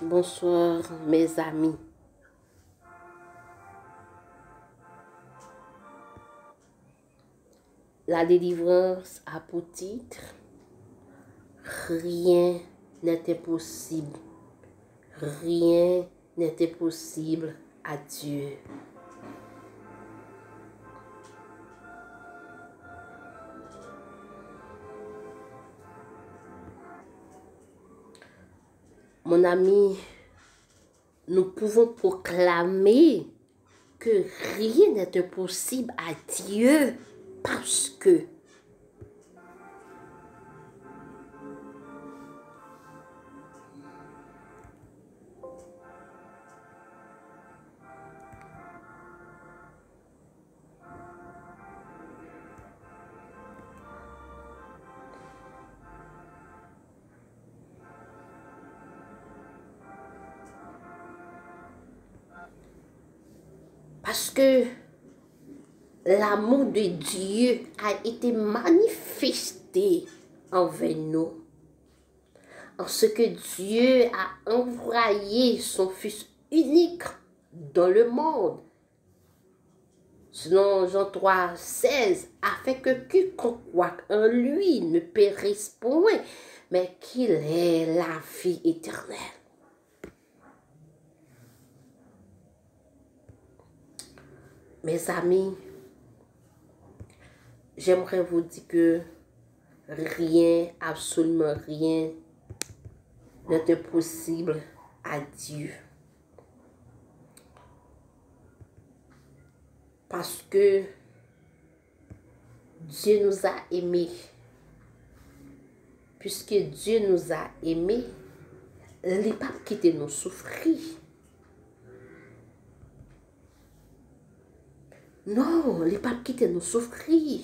Bonsoir mes amis. La délivrance a pour titre Rien n'est impossible. Rien n'est impossible à Dieu. Mon ami, nous pouvons proclamer que rien n'est impossible à Dieu parce que l'amour de Dieu a été manifesté envers nous. En ce que Dieu a envoyé son Fils unique dans le monde. Selon Jean 3, 16, afin que quiconque croit en lui ne périsse point, mais qu'il ait la vie éternelle. Mes amis, j'aimerais vous dire que rien, absolument rien, n'est impossible à Dieu. Parce que Dieu nous a aimés. Puisque Dieu nous a aimés, il n'est pas quitté nous souffrir. Non, il n'est pas quitté nous souffrir.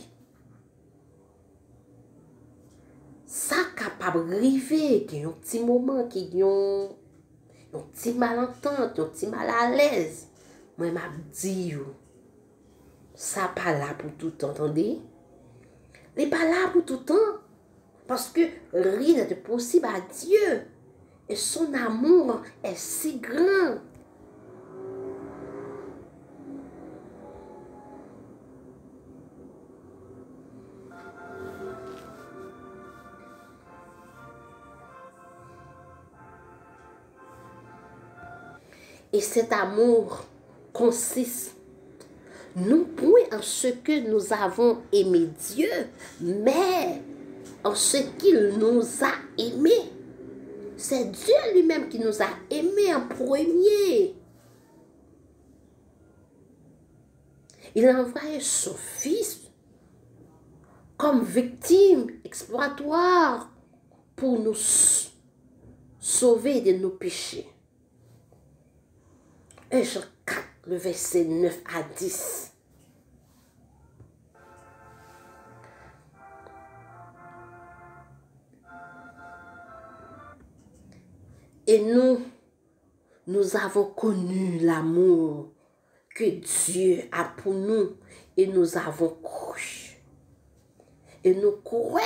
Ça capable d'arriver, qu'il y a un petit moment, qu'il y a un petit malentente, un petit mal à l'aise. Moi, je dis, ça pas là pour tout le temps, entendez? Il n'est pas là pour tout le temps. Parce que rien n'est possible à Dieu. Et son amour est si grand. Et cet amour consiste non point en ce que nous avons aimé Dieu, mais en ce qu'il nous a aimés. C'est Dieu lui-même qui nous a aimés en premier. Il a envoyé son Fils comme victime exploratoire pour nous sauver de nos péchés. 1 Jean 4, le verset 9 à 10. Et nous avons connu l'amour que Dieu a pour nous et nous avons cru. Et nous croyons.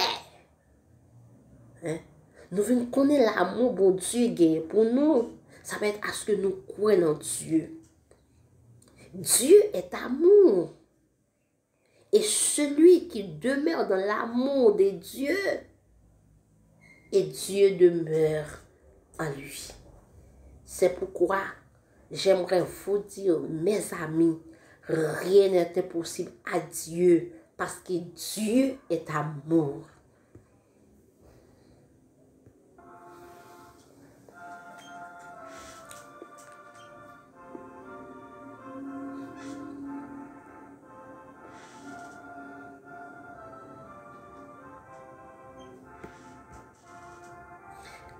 Nous venons connaître l'amour bon Dieu gagne pour nous. Ça va être à ce que nous croyons en Dieu. Dieu est amour. Et celui qui demeure dans l'amour de Dieu, et Dieu demeure en lui. C'est pourquoi j'aimerais vous dire, mes amis, rien n'est impossible à Dieu parce que Dieu est amour.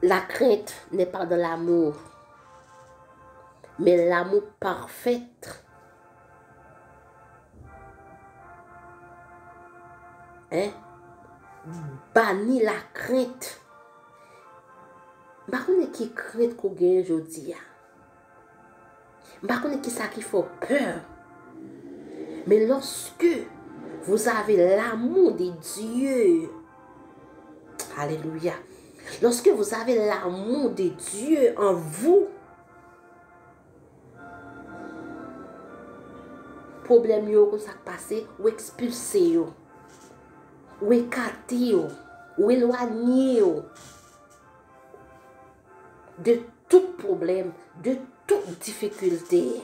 La crainte n'est pas de l'amour, mais l'amour parfait bannit la crainte. Je ne sais pas qui crainte qu'on gagne aujourd'hui. Je ne sais pas qui ça qui fait peur. Mais lorsque vous avez l'amour de Dieu, alléluia, Lorsque vous avez l'amour de Dieu en vous, problème yo comme ça passé, ou expulser yo, ou écarter yo, ou éloigner yo de tout problème, de toute difficulté.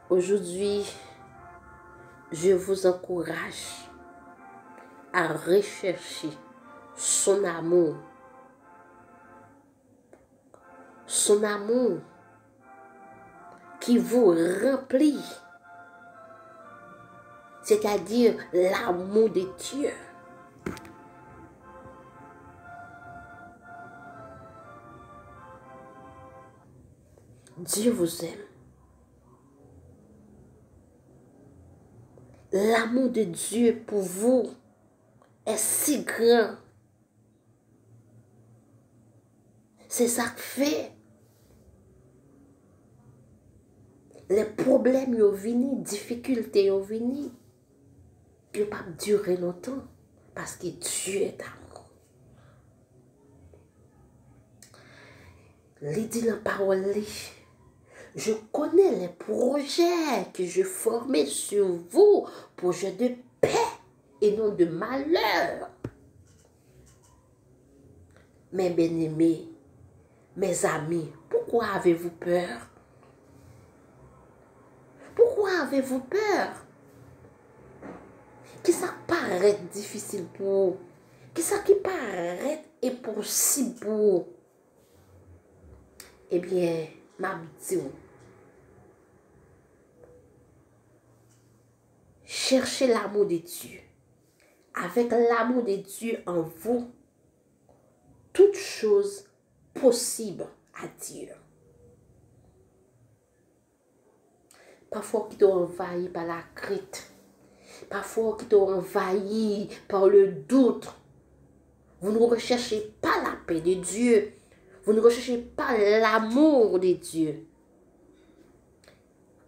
Aujourd'hui, je vous encourage à rechercher son amour. Son amour qui vous remplit. C'est-à-dire l'amour de Dieu. Dieu vous aime. L'amour de Dieu pour vous est si grand. C'est ça qui fait. Les problèmes sont venus, les difficultés sont venues. Ils ne peuvent pas durer longtemps. Parce que Dieu est amour. Il dit dans la parole, je connais les projets que je formais sur vous, projets de paix et non de malheur. Mes bien-aimés, mes amis, pourquoi avez-vous peur? Pourquoi avez-vous peur? Qui ça paraît difficile pour vous? Qui ça qui paraît impossible pour vous? Eh bien, m'a dit, cherchez l'amour de Dieu. Avec l'amour de Dieu en vous, toute chose possible à Dieu. Parfois, qui t'ont envahi par la crainte. Parfois, qui t'ont envahi par le doute. Vous ne recherchez pas la paix de Dieu. Vous ne recherchez pas l'amour de Dieu.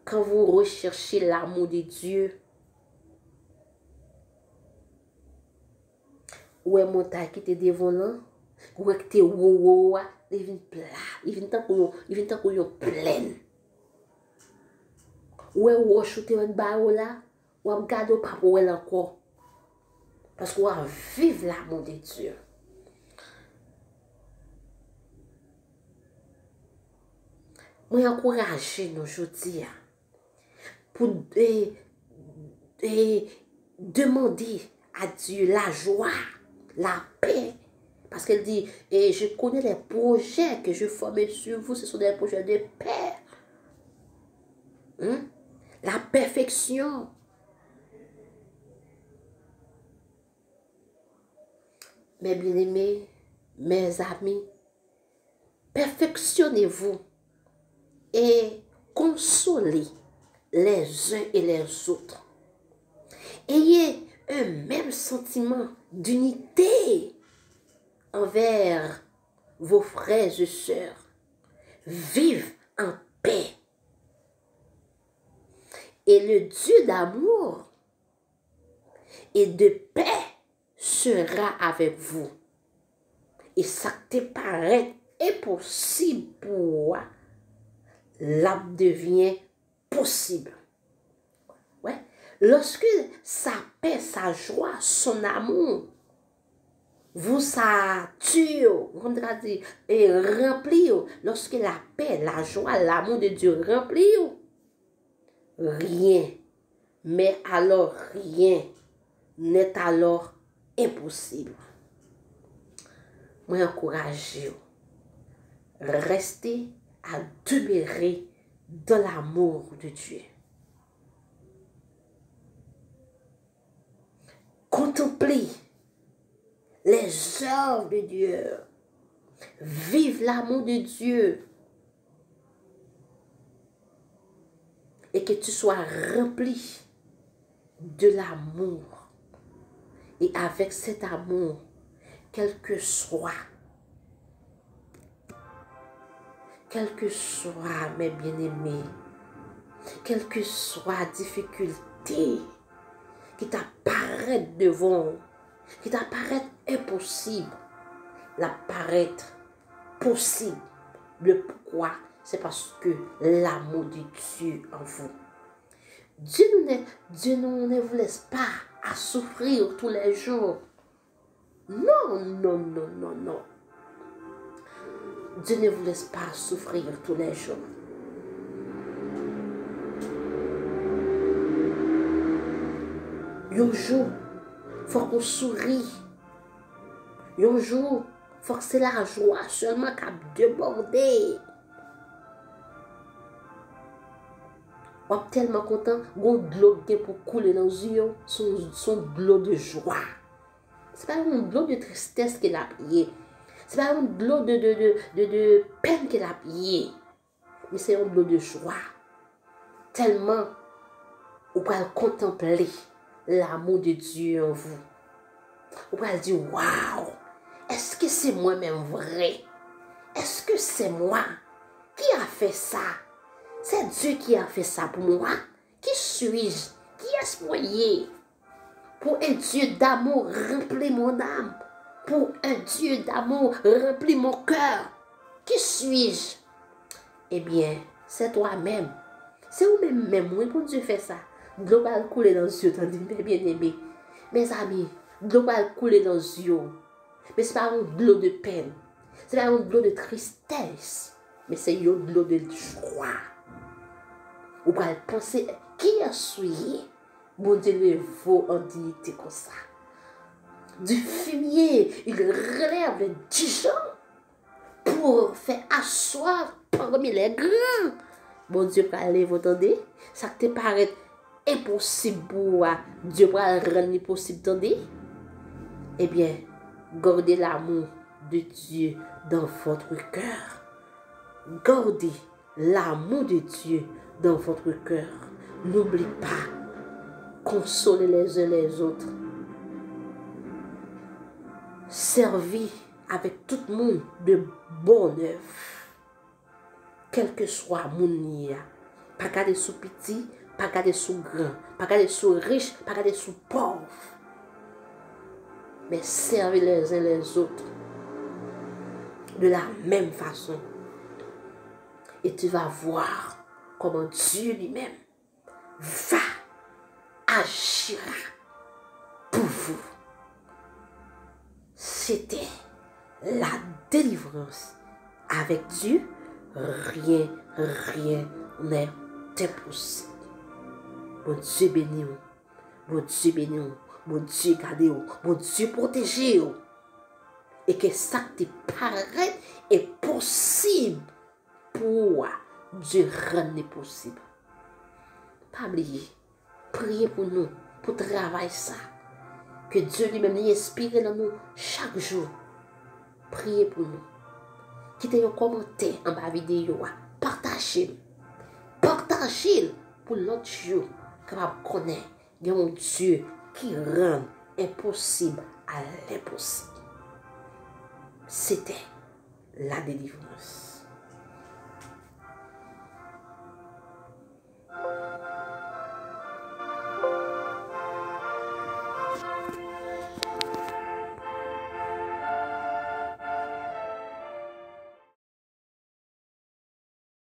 Quand vous recherchez l'amour de Dieu, où est montagne qui te devant là, où est que te wow, il vient plat, il vient tant qu'on plein. Où est où chuter en bas là, ou am garder pas pour elle encore. Parce qu'on va vivre l'amour de Dieu. Moi encourager nous aujourd'hui pour demander à Dieu la joie, la paix. Parce qu'elle dit, et je connais les projets que je formais sur vous, ce sont des projets de paix. La perfection. Mes bien-aimés, mes amis, perfectionnez-vous et consolez les uns et les autres. Ayez un même sentiment d'unité envers vos frères et sœurs. Vive en paix. Et le Dieu d'amour et de paix sera avec vous. Et ça te paraît impossible pour moi, l'âme devient possible. Ouais. Lorsque sa paix, sa joie, son amour vous sature, on va dire, et remplit, lorsque la paix, la joie, l'amour de Dieu remplit, rien, mais alors rien n'est alors impossible. Moi, encouragez-vous. Restez à demeurer dans l'amour de Dieu. Contemplez les œuvres de Dieu. Vive l'amour de Dieu. Et que tu sois rempli de l'amour. Et avec cet amour, quel que soit, mes bien-aimés, quelle que soit la difficulté qui t'apparaît devant, qui t'apparaît impossible, l'apparaître possible. Le pourquoi? C'est parce que l'amour de Dieu en vous. Dieu ne vous laisse pas à souffrir tous les jours. Non, non, non, non, non. Dieu ne vous laisse pas souffrir tous les jours. Un jour, il faut qu'on sourie. Un jour, il faut que c'est la joie seulement qui a débordé. On est tellement content, on a de l'eau pour couler dans les yeux, son de l'eau de joie. Ce n'est pas une de l'eau de tristesse qu'il a prié. Ce n'est pas une de l'eau de peine qu'il a prié. Mais c'est une de l'eau de joie. Tellement, on peut contempler l'amour de Dieu en vous. On peut dire, waouh, est-ce que c'est moi-même vrai? Est-ce que c'est moi qui a fait ça? C'est Dieu qui a fait ça pour moi. Qui suis-je? Qui est-ce moi? Pour un Dieu d'amour remplit mon âme. Pour un Dieu d'amour remplit mon cœur. Qui suis-je? Eh bien, c'est toi-même. C'est vous-même, oui, pour Dieu fait ça. De l'eau va couler dans les yeux, tandis mes bien-aimés. Mes amis, de l'eau va couler dans les yeux. Mais ce n'est pas de l'eau de peine. Ce n'est pas de l'eau de tristesse. Mais c'est de l'eau de joie. Vous allez penser, qui est-ce? Bon Dieu le vaut en dignité comme ça. Du fumier, il relève les Dijon pour faire asseoir parmi les grands. Bon Dieu va aller, vous entendez? Ça te paraît impossible pour Dieu va rendre possible, entendez? Eh bien, gardez l'amour de Dieu dans votre cœur. Gardez l'amour de Dieu dans votre cœur. N'oubliez pas, consolez les uns les autres. Servez avec tout le monde de bonne œuvre. Quel que soit mon nia. Pas garder sous petit, pas garder sous grand, pas garder sous riche, pas garder sous pauvre. Mais servez les uns les autres de la même façon. Et tu vas voir comment Dieu lui-même va agir pour vous. C'était la délivrance. Avec Dieu, rien n'est impossible. Mon Dieu béni, mon Dieu béni, mon Dieu gardez, mon Dieu protégez. Et que ça te paraît est possible pour Dieu rendre possible. Pas oublier, priez pour nous, pour travailler ça. Que Dieu lui-même nous inspire dans nous chaque jour. Priez pour nous. Quittez un commentaire en bas de la vidéo. Partagez. Partagez pour l'autre jour. Capable de connaître un Dieu qui rend impossible à l'impossible. C'était la délivrance.